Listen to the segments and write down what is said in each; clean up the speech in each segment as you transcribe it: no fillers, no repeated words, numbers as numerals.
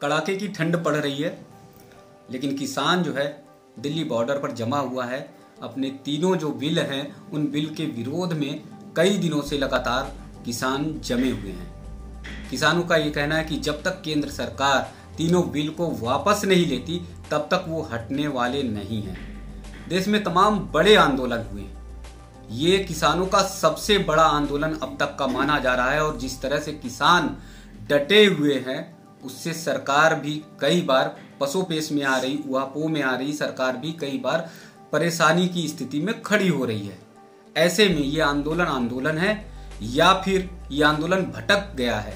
कड़ाके की ठंड पड़ रही है, लेकिन किसान जो है दिल्ली बॉर्डर पर जमा हुआ है। अपने तीनों जो बिल हैं उन बिल के विरोध में कई दिनों से लगातार किसान जमे हुए हैं। किसानों का ये कहना है कि जब तक केंद्र सरकार तीनों बिल को वापस नहीं लेती तब तक वो हटने वाले नहीं हैं। देश में तमाम बड़े आंदोलन हुए, ये किसानों का सबसे बड़ा आंदोलन अब तक का माना जा रहा है और जिस तरह से किसान डटे हुए हैं उससे सरकार भी कई बार पसोपेश में आ रही, उहापोह में आ रही सरकार भी कई बार परेशानी की स्थिति में खड़ी हो रही है। ऐसे में ये आंदोलन है या फिर ये आंदोलन भटक गया है।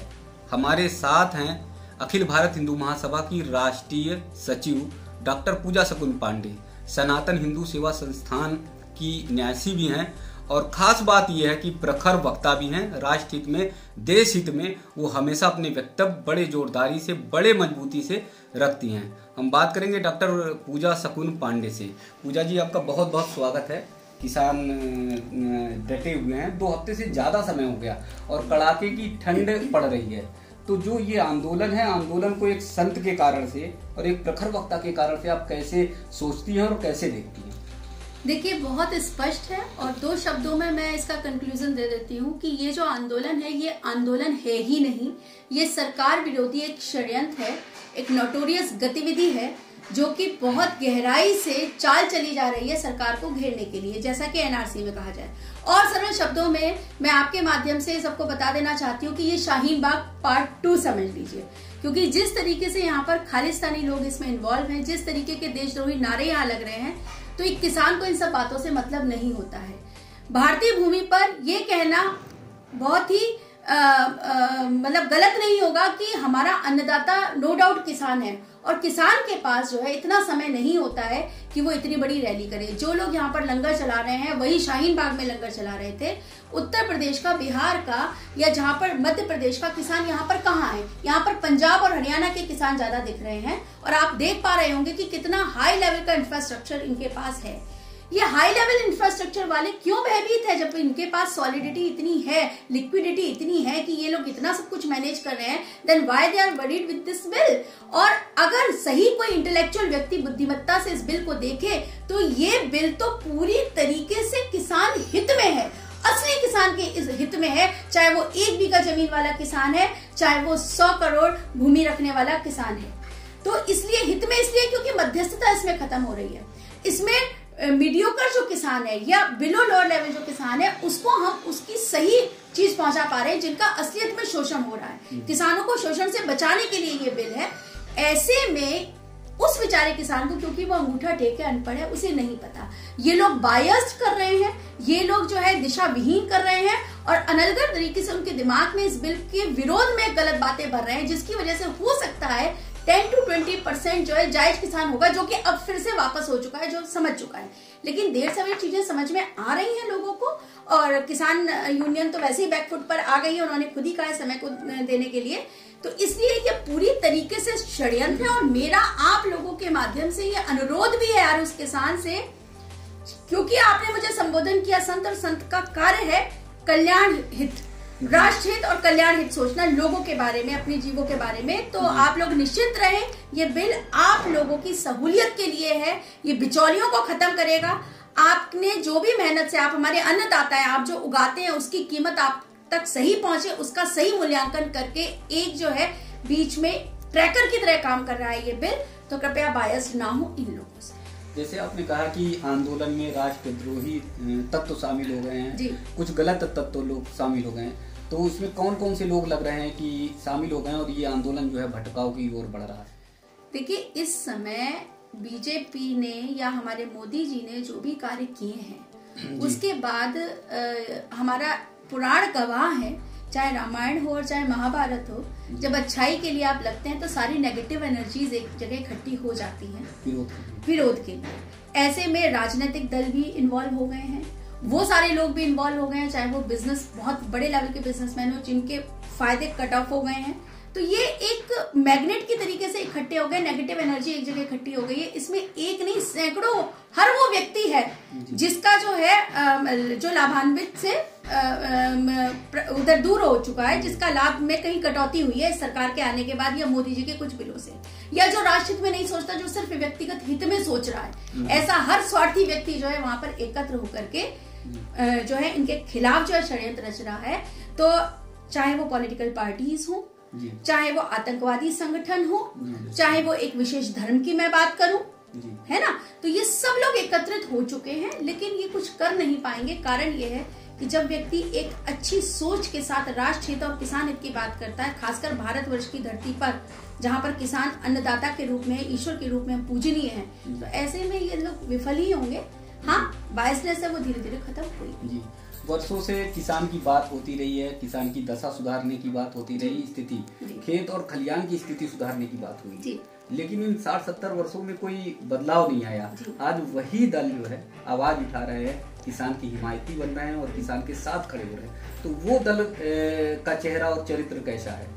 हमारे साथ हैं अखिल भारत हिंदू महासभा की राष्ट्रीय सचिव डॉक्टर पूजा शकुन पांडे, सनातन हिंदू सेवा संस्थान की न्यासी भी हैं और खास बात यह है कि प्रखर वक्ता भी हैं। राष्ट्र हित में, देश हित में वो हमेशा अपने वक्तव्य बड़े जोरदारी से, बड़े मजबूती से रखती हैं। हम बात करेंगे डॉक्टर पूजा शकुन पांडे से। पूजा जी, आपका बहुत बहुत स्वागत है। किसान डटे हुए हैं, 2 हफ्ते से ज़्यादा समय हो गया और कड़ाके की ठंड पड़ रही है, तो जो ये आंदोलन है, आंदोलन को एक संत के कारण से और एक प्रखर वक्ता के कारण से आप कैसे सोचती हैं और कैसे देखती हैं? देखिए, बहुत स्पष्ट है और 2 शब्दों में मैं इसका कंक्लूजन दे देती हूँ कि ये जो आंदोलन है ये आंदोलन है ही नहीं, ये सरकार विरोधी एक षड्यंत्र है, एक नोटोरियस गतिविधि है जो कि बहुत गहराई से चाल चली जा रही है सरकार को घेरने के लिए, जैसा कि एनआरसी में कहा जाए। और सरल शब्दों में मैं आपके माध्यम से सबको बता देना चाहती हूँ कि ये शाहीन बाग पार्ट 2 समझ लीजिए, क्योंकि जिस तरीके से यहाँ पर खालिस्तानी लोग इसमें इन्वॉल्व हैं, जिस तरीके के देशद्रोही नारे यहाँ लग रहे हैं, तो एक किसान को इन सब बातों से मतलब नहीं होता है। भारतीय भूमि पर यह कहना बहुत ही मतलब गलत नहीं होगा कि हमारा अन्नदाता नो डाउट किसान है और किसान के पास जो है इतना समय नहीं होता है कि वो इतनी बड़ी रैली करे। जो लोग यहाँ पर लंगर चला रहे हैं वही शाहीन बाग में लंगर चला रहे थे। उत्तर प्रदेश का, बिहार का या जहाँ पर मध्य प्रदेश का किसान यहाँ पर कहाँ है? यहाँ पर पंजाब और हरियाणा के किसान ज्यादा दिख रहे हैं और आप देख पा रहे होंगे कि कितना हाई लेवल का इंफ्रास्ट्रक्चर इनके पास है। ये हाई लेवल इंफ्रास्ट्रक्चर वाले क्यों भयभीत है जब इनके पास सॉलिडिटी इतनी है, लिक्विडिटी इतनी है कि ये लोग इतना सब कुछ मैनेज कर रहे हैं, then why they are worried with this bill? और अगर सही कोई इंटेलेक्चुअल व्यक्ति बुद्धिमत्ता से इस बिल को देखे तो ये बिल तो पूरी तरीके से किसान हित में है, असली किसान के इस हित में है, चाहे वो 1 बीघा जमीन वाला किसान है, चाहे वो 100 करोड़ भूमि रखने वाला किसान है। तो इसलिए हित में, इसलिए क्योंकि मध्यस्थता इसमें खत्म हो रही है। इसमें मीडियोकर जो किसान है या बिलो लोअर लेवल जो किसान है उसको हम उसकी सही चीज पहुंचा पा रहे हैं जिनका असलियत में शोषण हो रहा है। किसानों को शोषण से बचाने के लिए ये बिल है। ऐसे में उस बेचारे किसान को, क्योंकि वो अंगूठा टेक के अनपढ़ है, उसे नहीं पता। ये लोग बायस्ड कर रहे हैं, ये लोग जो है दिशा विहीन कर रहे हैं और अनलगर तरीके से उनके दिमाग में इस बिल के विरोध में गलत बातें भर रहे हैं, जिसकी वजह से हो सकता है 10 to 20% जो है जायज किसान होगा, जो कि अब फिर से वापस हो चुका है, जो समझ चुका है। लेकिन देर सवेर चीजें समझ में आ रही हैं लोगों को और किसान यूनियन तो वैसे ही बैकफुट पर आ गई है, उन्होंने खुद ही कहा है समय को देने के लिए। तो इसलिए ये पूरी तरीके से षड्यंत्र है और मेरा आप लोगों के माध्यम से ये अनुरोध भी है यार उस किसान से, क्योंकि आपने मुझे संबोधन किया संत, और संत का कार्य है कल्याण हित, राष्ट्र हित और कल्याण हित सोचना, लोगों के बारे में, अपने जीवों के बारे में। तो आप लोग निश्चिंत रहें, ये बिल आप लोगों की सहूलियत के लिए है, ये बिचौलियों को खत्म करेगा। आपने जो भी मेहनत से, आप हमारे अन्नदाता हैं, आप जो उगाते हैं उसकी कीमत आप तक सही पहुंचे, उसका सही मूल्यांकन करके एक जो है बीच में ट्रैकर की तरह काम कर रहा है ये बिल। तो कृपया बायस्ड ना हो इन लोगों से। जैसे आपने कहा कि आंदोलन में राष्ट्रद्रोही तत्व शामिल हो गए हैं, कुछ गलत तत्व लोग शामिल हो गए हैं, तो उसमें कौन कौन से लोग लग रहे हैं कि शामिल हो गए हैं और ये आंदोलन जो है भटकाव की ओर बढ़ रहा है? देखिए, इस समय बीजेपी ने या हमारे मोदी जी ने जो भी कार्य किए हैं उसके बाद हमारा पुराण गवाह है, चाहे रामायण हो और चाहे महाभारत हो, जब अच्छाई के लिए आप लगते हैं तो सारी नेगेटिव एनर्जीज एक जगह इकट्ठी हो जाती हैं विरोध के लिए। ऐसे में राजनीतिक दल भी इन्वॉल्व हो गए हैं, वो सारे लोग भी इन्वॉल्व हो गए हैं, चाहे वो बिजनेस, बहुत बड़े लेवल के बिजनेसमैन हो जिनके फायदे कट ऑफ हो गए हैं, तो ये एक मैग्नेट की तरीके से इकट्ठे हो गए, नेगेटिव एनर्जी एक जगह इकट्ठी हो गई है। इसमें एक नहीं सैकड़ों, हर वो व्यक्ति है जिसका जो है जो लाभान्वित से उधर दूर हो चुका है, जिसका लाभ में कहीं कटौती हुई है इस सरकार के आने के बाद या मोदी जी के कुछ बिलों से, या जो राष्ट्र हित में नहीं सोचता, जो सिर्फ व्यक्तिगत हित में सोच रहा है। ऐसा हर स्वार्थी व्यक्ति जो है वहां पर एकत्र होकर के जो है इनके खिलाफ जो है षड्यंत्र रच रहा है। तो चाहे वो पॉलिटिकल पार्टीज हो, चाहे वो आतंकवादी संगठन हो, चाहे वो एक विशेष धर्म की मैं बात करूं, है ना, तो ये सब लोग एकत्रित हो चुके हैं, लेकिन ये कुछ कर नहीं पाएंगे। कारण ये है कि जब व्यक्ति एक अच्छी सोच के साथ राष्ट्र हित और किसान हित की बात करता है, खासकर भारतवर्ष की धरती पर जहां पर किसान अन्नदाता के रूप में, ईश्वर के रूप में पूजनीय है, तो ऐसे में ये लोग विफल ही होंगे। हाँ, बायसनेस है वो धीरे धीरे खत्म हुई। वर्षों से किसान की बात होती रही है, किसान की दशा सुधारने की बात होती रही, स्थिति खेत और खलियान की स्थिति सुधारने की बात हुई, लेकिन इन 60-70 वर्षों में कोई बदलाव नहीं आया। आज वही दल जो है आवाज उठा रहे हैं, किसान की हिमायती बन रहे हैं और किसान के साथ खड़े हो रहे हैं। तो वो दल का चेहरा और चरित्र कैसा है?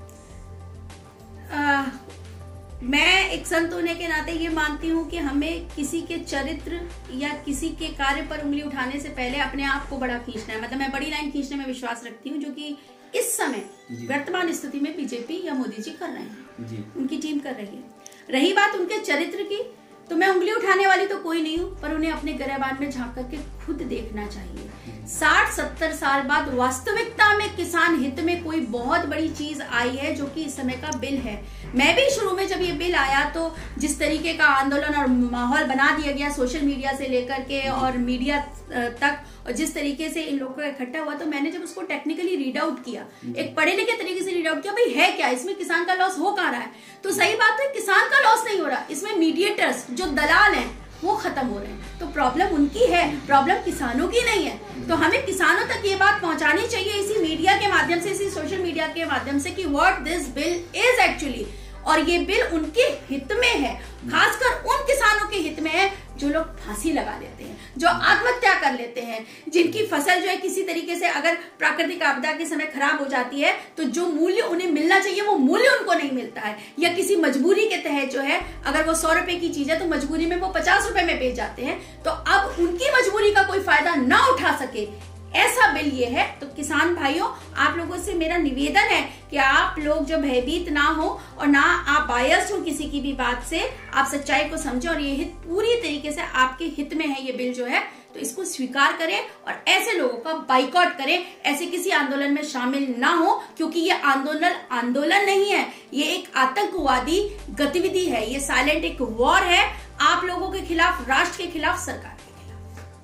मैं एक संत होने के नाते ये मानती हूँ कि हमें किसी के चरित्र या किसी के कार्य पर उंगली उठाने से पहले अपने आप को बड़ा खींचना है। मतलब मैं बड़ी लाइन खींचने में विश्वास रखती हूँ, जो कि इस समय वर्तमान स्थिति में बीजेपी या मोदी जी कर रहे हैं, उनकी टीम कर रही है। रही बात उनके चरित्र की, तो मैं उंगली उठाने वाली तो कोई नहीं हूँ, पर उन्हें अपने गिरेबान में झांक करके खुद देखना चाहिए। 60-70 साल बाद वास्तविकता में किसान हित में कोई बहुत बड़ी चीज आई है, जो कि इस समय का बिल है। मैं भी शुरू में जब ये बिल आया तो जिस तरीके का आंदोलन और माहौल बना दिया गया सोशल मीडिया से लेकर के और मीडिया तक, और जिस तरीके से इन लोगों का इकट्ठा हुआ, तो मैंने जब उसको टेक्निकली रीड आउट किया, एक पढ़े लिखे तरीके से रीड आउट किया, भाई है क्या इसमें, किसान का लॉस हो कहाँ रहा है? तो सही बात है, किसान का लॉस नहीं हो रहा, इसमें मीडिएटर्स जो दलाल हैं वो खत्म हो रहे हैं। तो प्रॉब्लम उनकी है, प्रॉब्लम किसानों की नहीं है। तो हमें किसानों तक ये बात पहुंचानी चाहिए इसी मीडिया के माध्यम से, इसी सोशल मीडिया के माध्यम से, कि what this bill is actually. और ये बिल उनके हित में है, खासकर उन किसानों के हित में है जो लोग फांसी लगा लेते हैं, जो आत्महत्या कर लेते हैं, जिनकी फसल जो है किसी तरीके से अगर प्राकृतिक आपदा के समय खराब हो जाती है, तो जो मूल्य उन्हें मिलना चाहिए वो मूल्य उनको नहीं मिलता है, या किसी मजबूरी के तहत जो है, अगर वो 100 रुपए की चीज है तो मजबूरी में वो 50 रुपए में बेच जाते हैं। तो अब उनकी मजबूरी का कोई फायदा ना उठा सके, ऐसा बिल ये है। तो किसान भाइयों, आप लोगों से मेरा निवेदन है कि आप लोग जो भयभीत ना हो और ना आप बायस्ड हो किसी की भी बात से, आप सच्चाई को समझो और ये हित पूरी तरीके से आपके हित में है ये बिल जो है, तो इसको स्वीकार करें और ऐसे लोगों का बाइकआउट करें, ऐसे किसी आंदोलन में शामिल ना हो, क्योंकि ये आंदोलन नहीं है, ये एक आतंकवादी गतिविधि है, ये साइलेंट एक वॉर है आप लोगों के खिलाफ, राष्ट्र के खिलाफ, सरकार।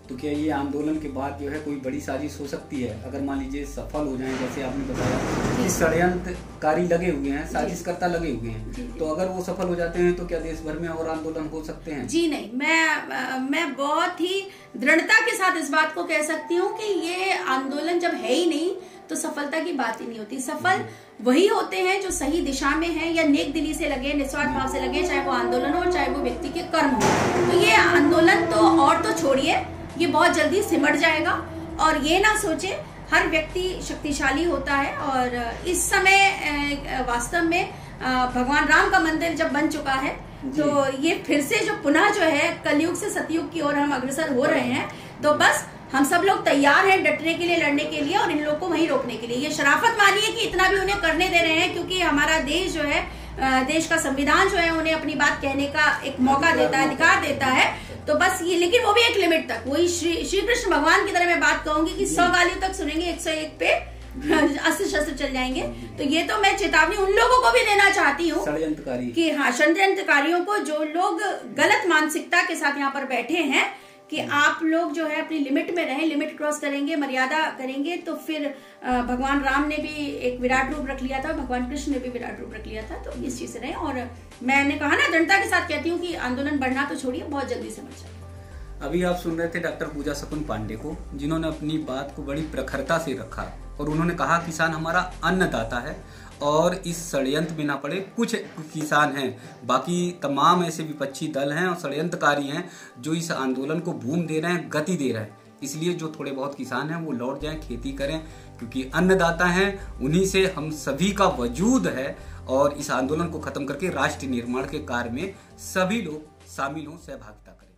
तो क्या ये आंदोलन के बाद जो है कोई बड़ी साजिश हो सकती है? अगर मान लीजिए सफल हो जाए, जैसे आपने बताया कि षड्यंत्रकारी लगे हुए हैं, साजिशकर्ता लगे हुए हैं, तो अगर वो सफल हो जाते हैं तो क्या देश भर में और आंदोलन हो सकते हैं? जी नहीं, मैं बहुत ही दृढ़ता के साथ इस बात को कह सकती हूँ कि ये आंदोलन जब है ही नहीं तो सफलता की बात ही नहीं होती। सफल वही होते हैं जो सही दिशा में हैं या नेक दिली से लगे, निस्वार्थ भाव से लगे, चाहे वो आंदोलन हो चाहे वो व्यक्ति के कर्म हो। तो ये आंदोलन तो और तो छोड़िए, ये बहुत जल्दी सिमट जाएगा। और ये ना सोचे हर व्यक्ति शक्तिशाली होता है, और इस समय वास्तव में भगवान राम का मंदिर जब बन चुका है, तो ये फिर से जो पुनः जो है कलयुग से सतयुग की ओर हम अग्रसर हो रहे हैं। तो बस हम सब लोग तैयार हैं डटने के लिए, लड़ने के लिए, और इन लोगों को वहीं रोकने के लिए। ये शराफत मानिए कि इतना भी उन्हें करने दे रहे हैं, क्योंकि हमारा देश जो है, देश का संविधान जो है उन्हें अपनी बात कहने का एक मौका देता है, अधिकार देता है। तो बस ये, लेकिन वो भी एक लिमिट तक। वही श्री कृष्ण भगवान की तरह मैं बात कहूंगी कि 100 गालियों तक सुनेंगे, 101 पे अस्त्र शस्त्र चल जाएंगे। तो ये तो मैं चेतावनी उन लोगों को भी देना चाहती हूँ कि हाँ, षड्यंत्रकारियों को, जो लोग गलत मानसिकता के साथ यहाँ पर बैठे हैं, कि आप लोग जो है अपनी लिमिट में रहें। लिमिट क्रॉस करेंगे, मर्यादा करेंगे, तो फिर भगवान राम ने भी एक विराट रूप रख लिया था, भगवान कृष्ण ने भी विराट रूप रख लिया था। तो इस चीज से रहें। और मैंने कहा ना, दृढ़ता के साथ कहती हूँ कि आंदोलन बढ़ना तो छोड़िए, बहुत जल्दी समझ जाए। अभी आप सुन रहे थे डॉक्टर पूजा सकुन पांडे को, जिन्होंने अपनी बात को बड़ी प्रखरता से रखा और उन्होंने कहा किसान हमारा अन्नदाता है और इस षड्यंत्र में ना पड़े। कुछ किसान हैं, बाकी तमाम ऐसे विपक्षी दल हैं और षड्यंत्रकारी हैं जो इस आंदोलन को बूम दे रहे हैं, गति दे रहे हैं। इसलिए जो थोड़े बहुत किसान हैं वो लौट जाएं, खेती करें, क्योंकि अन्नदाता हैं, उन्हीं से हम सभी का वजूद है। और इस आंदोलन को खत्म करके राष्ट्र निर्माण के कार्य में सभी लोग शामिल हों, सहभागिता करें।